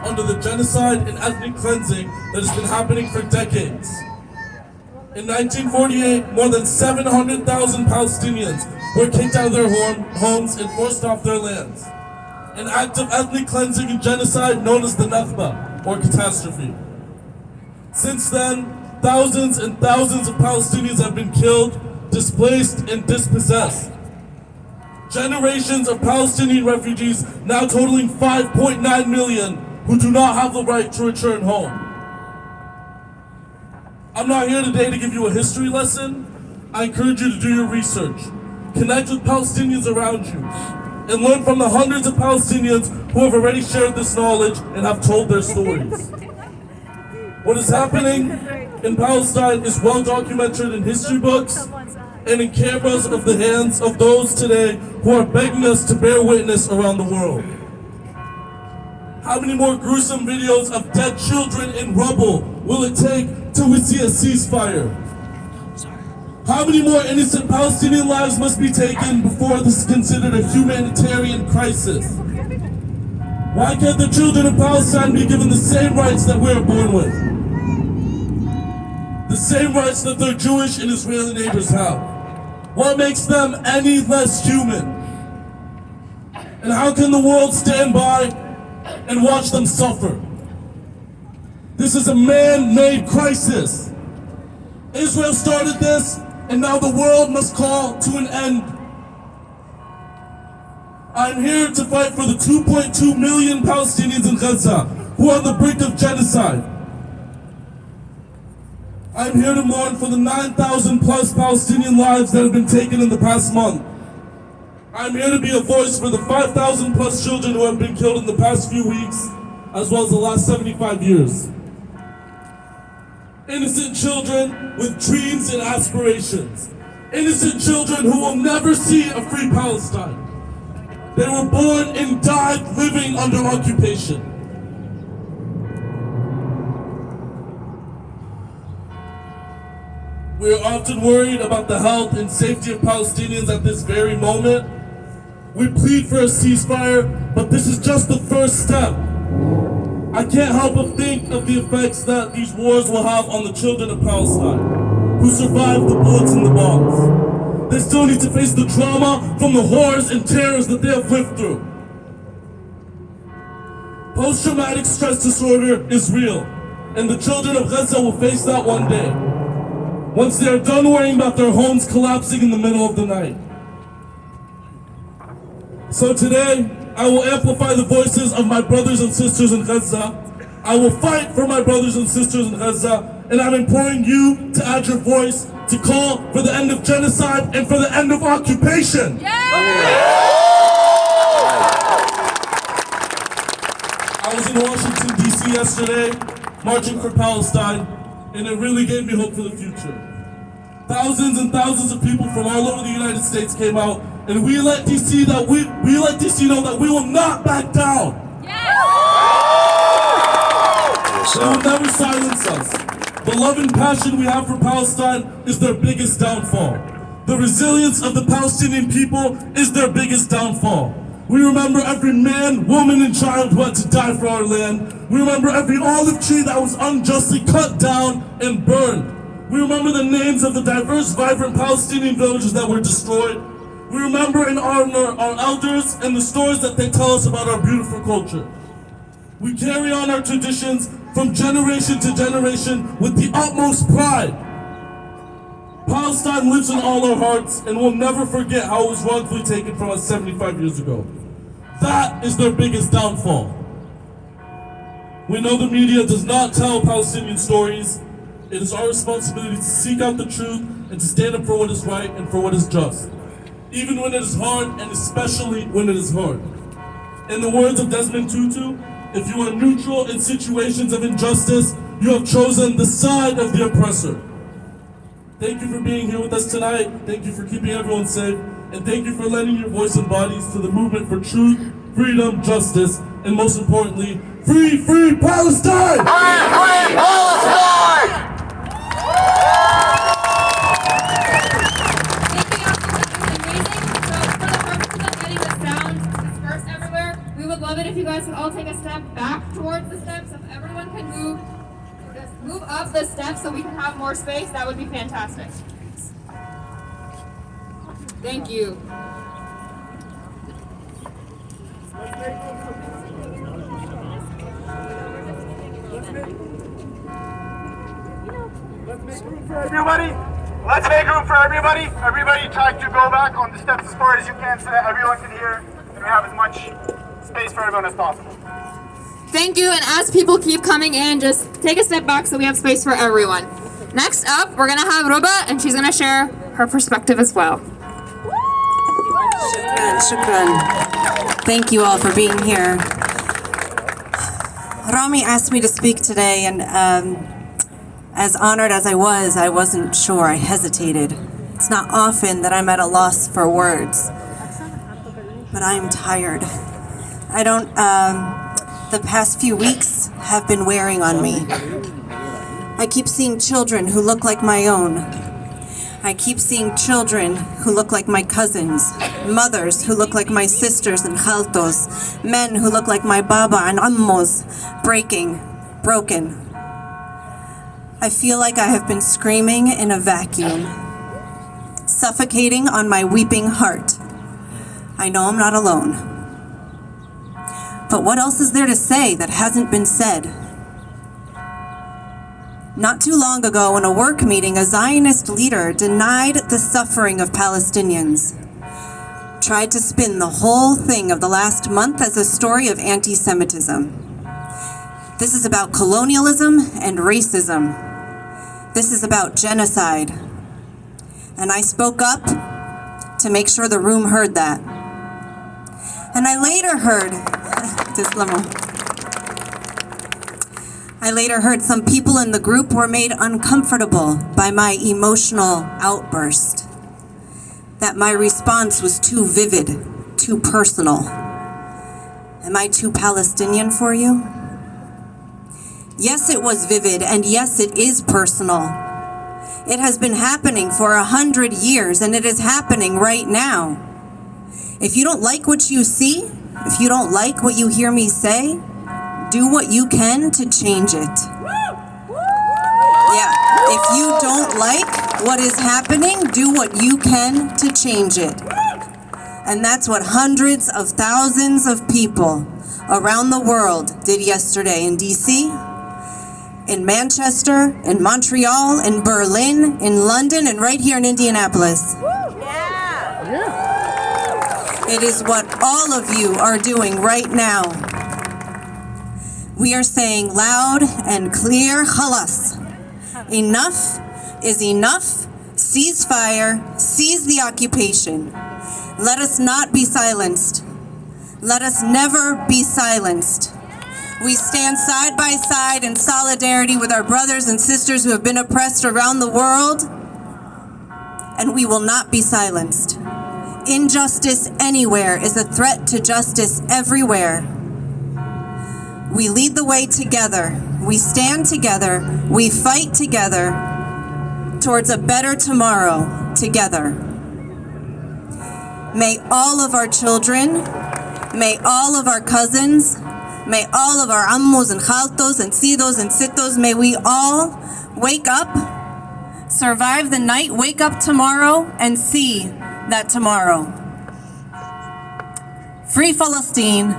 under the genocide and ethnic cleansing that has been happening for decades. In 1948, more than 700,000 Palestinians were kicked out of their homes and forced off their lands. An act of ethnic cleansing and genocide known as the Nakba, or catastrophe. Since then, thousands and thousands of Palestinians have been killed, displaced, and dispossessed. Generations of Palestinian refugees, now totaling 5.9 million, who do not have the right to return home. I'm not here today to give you a history lesson. I encourage you to do your research. Connect with Palestinians around you, and learn from the hundreds of Palestinians who have already shared this knowledge and have told their stories. What is happening in Palestine is well documented in history books and in cameras of the hands of those today who are begging us to bear witness around the world. How many more gruesome videos of dead children in rubble will it take till we see a ceasefire? How many more innocent Palestinian lives must be taken before this is considered a humanitarian crisis? Why can't the children of Palestine be given the same rights that we are born with? The same rights that their Jewish and Israeli neighbors have? What makes them any less human? And how can the world stand by and watch them suffer? This is a man-made crisis. Israel started this, and now the world must call to an end. I'm here to fight for the 2.2 million Palestinians in Gaza who are on the brink of genocide. I'm here to mourn for the 9,000 plus Palestinian lives that have been taken in the past month. I'm here to be a voice for the 5,000 plus children who have been killed in the past few weeks, as well as the last 75 years. Innocent children with dreams and aspirations. Innocent children who will never see a free Palestine. They were born and died living under occupation. We are often worried about the health and safety of Palestinians at this very moment. We plead for a ceasefire, but this is just the first step. I can't help but think of the effects that these wars will have on the children of Palestine, who survived the bullets and the bombs. They still need to face the trauma from the horrors and terrors that they have lived through. Post-traumatic stress disorder is real, and the children of Gaza will face that one day, once they are done worrying about their homes collapsing in the middle of the night. So today, I will amplify the voices of my brothers and sisters in Gaza. I will fight for my brothers and sisters in Gaza, and I'm imploring you to add your voice to call for the end of genocide and for the end of occupation. I was in Washington, D.C. yesterday, marching for Palestine, and it really gave me hope for the future. Thousands and thousands of people from all over the United States came out, and we let DC know that we will not back down. They will never silence us. The love and passion we have for Palestine is their biggest downfall. The resilience of the Palestinian people is their biggest downfall. We remember every man, woman, and child who had to die for our land. We remember every olive tree that was unjustly cut down and burned. We remember the names of the diverse, vibrant Palestinian villages that were destroyed. We remember and honor our elders and the stories that they tell us about our beautiful culture. We carry on our traditions from generation to generation with the utmost pride. Palestine lives in all our hearts, and we'll never forget how it was wrongfully taken from us 75 years ago. That is their biggest downfall. We know the media does not tell Palestinian stories. It is our responsibility to seek out the truth and to stand up for what is right and for what is just, even when it is hard, and especially when it is hard. In the words of Desmond Tutu, if you are neutral in situations of injustice, you have chosen the side of the oppressor. Thank you for being here with us tonight. Thank you for keeping everyone safe. And thank you for lending your voice and bodies to the movement for truth, freedom, justice, and most importantly, free, free Palestine! Free, free Palestine! Thank you, Austin. That was amazing. So for the purposes of getting the sound dispersed everywhere, we would love it if you guys can all take a step back towards the steps. If everyone can move up the steps so we can have more space, that would be fantastic. Thank you. Everybody, let's make room for everybody. Everybody try to go back on the steps as far as you can so that everyone can hear and we have as much space for everyone as possible. Thank you, and as people keep coming in, just take a step back so we have space for everyone. Next up, we're gonna have Ruba, and she's gonna share her perspective as well. Shukran. Thank you all for being here. Rami asked me to speak today, and as honored as I wasn't sure. I hesitated. It's not often that I'm at a loss for words, but I am tired. The past few weeks have been wearing on me. I keep seeing children who look like my own. I keep seeing children who look like my cousins, mothers who look like my sisters and khaltos, men who look like my baba and ammos, broken. I feel like I have been screaming in a vacuum, suffocating on my weeping heart. I know I'm not alone. But what else is there to say that hasn't been said? Not too long ago, in a work meeting, a Zionist leader denied the suffering of Palestinians, tried to spin the whole thing of the last month as a story of anti-Semitism. This is about colonialism and racism. This is about genocide. And I spoke up to make sure the room heard that. And I later heard some people in the group were made uncomfortable by my emotional outburst, that my response was too vivid, too personal. Am I too Palestinian for you? Yes, it was vivid, and yes, it is personal. It has been happening for 100 years, and it is happening right now. If you don't like what you see, if you don't like what you hear me say, do what you can to change it. Yeah, if you don't like what is happening, do what you can to change it. And that's what hundreds of thousands of people around the world did yesterday in DC, in Manchester, in Montreal, in Berlin, in London, and right here in Indianapolis. It is what all of you are doing right now. We are saying loud and clear, khalas. Enough is enough. Ceasefire, cease the occupation. Let us not be silenced. Let us never be silenced. We stand side by side in solidarity with our brothers and sisters who have been oppressed around the world, and we will not be silenced. Injustice anywhere is a threat to justice everywhere. We lead the way together. We stand together. We fight together towards a better tomorrow together. May all of our children, may all of our cousins, may all of our ammos and khaltos and sidos and sitos, may we all wake up, survive the night, wake up tomorrow, and see that tomorrow. Free Palestine,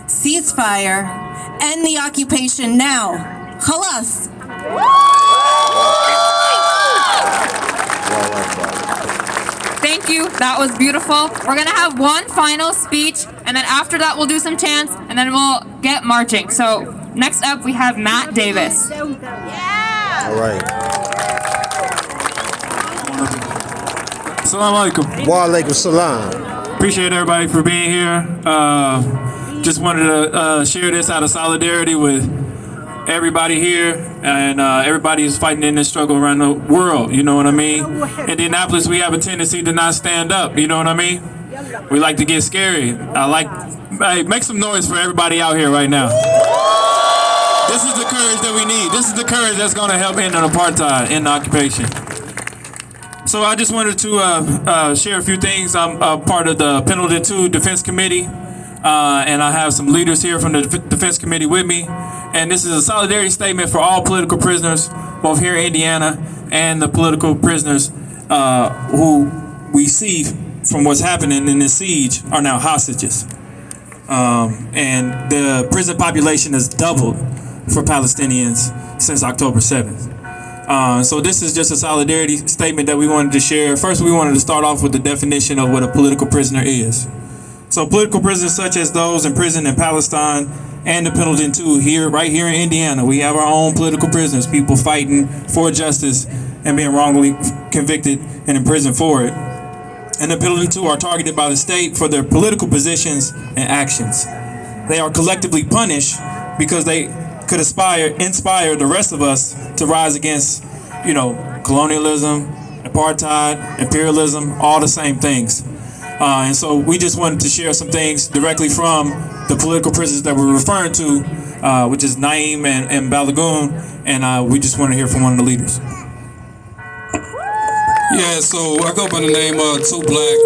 ceasefire, end the occupation now. Khalas. Thank you, that was beautiful. We're gonna have one final speech, and then after that we'll do some chants, and then we'll get marching. So next up we have Matt Davis. All right. Assalamu alaikum. Wa alaikum salam. Appreciate everybody for being here. Just wanted to share this out of solidarity with everybody here, and everybody is fighting in this struggle around the world, you know what I mean? In Indianapolis, we have a tendency to not stand up, you know what I mean? We like to get scary. Hey, make some noise for everybody out here right now. This is the courage that we need. This is the courage that's going to help end an apartheid, end the occupation. So I just wanted to share a few things. I'm part of the Pendleton 2 Defense Committee. and I have some leaders here from the Defense Committee with me. And this is a solidarity statement for all political prisoners, both here in Indiana and the political prisoners who we see from what's happening in this siege are now hostages. And the prison population has doubled for Palestinians since October 7th. So this is just a solidarity statement that we wanted to share. First, we wanted to start off with the definition of what a political prisoner is. So political prisoners such as those imprisoned in Palestine and the Pendleton too, right here in Indiana, we have our own political prisoners, people fighting for justice and being wrongly convicted and imprisoned for it. And the Pendleton too are targeted by the state for their political positions and actions. They are collectively punished because they could inspire the rest of us to rise against, colonialism, apartheid, imperialism, all the same things. And so we just wanted to share some things directly from the political prisoners that we're referring to, which is Naeem and Balagoon, and we just want to hear from one of the leaders. Yeah, so I go by the name of Two Black.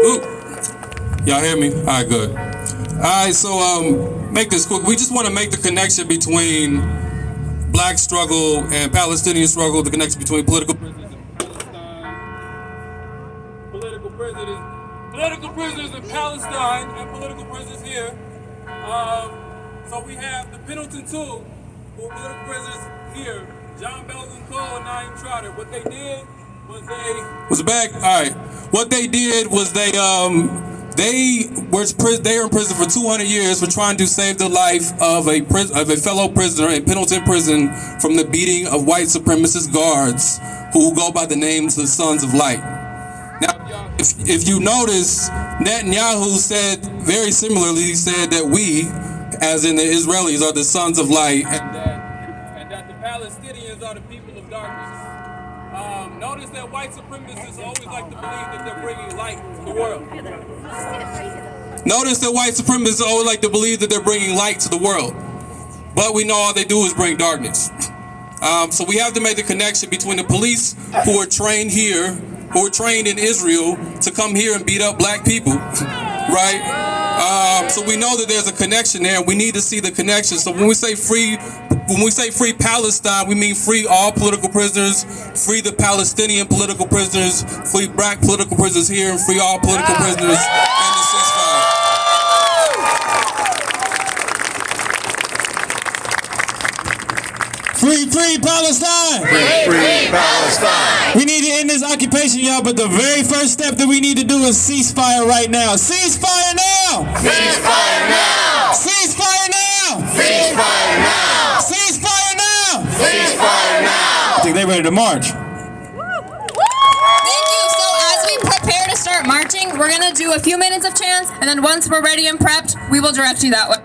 Ooh. Y'all hear me? All right, good. All right, so make this quick. We just want to make the connection between black struggle and Palestinian struggle, the connection between political prisoners and Palestine, political prisoners in Palestine and political prisoners here. So we have the Pendleton 2, who are political prisoners here, John Belton Cole and Naeem Trotter. What they did was What they did was they were in prison for 200 years for trying to save the life of a fellow prisoner in Pendleton prison from the beating of white supremacist guards who go by the names of Sons of Light. Now, if you notice, Netanyahu said very similarly. He said that we, as in the Israelis, are the Sons of Light, and that the Palestinians are the people of darkness. Notice that white supremacists always like to believe that they're bringing light to the world. Notice that white supremacists always like to believe that they're bringing light to the world. But we know all they do is bring darkness. So we have to make the connection between the police who are trained here, who are trained in Israel to come here and beat up black people, right? So we know that there's a connection there. We need to see the connection. So when we say free Palestine, we mean free all political prisoners, free the Palestinian political prisoners, free black political prisoners here, and free all political prisoners in the ceasefire. Free Palestine! Free Palestine! We need to end this occupation, y'all, but the very first step that we need to do is ceasefire right now. Ceasefire now! Ceasefire now! Ceasefire now! Ceasefire now! Ceasefire now! Ceasefire now! I think they're ready to march. Thank you. So as we prepare to start marching, we're going to do a few minutes of chants, and then once we're ready and prepped, we will direct you that way.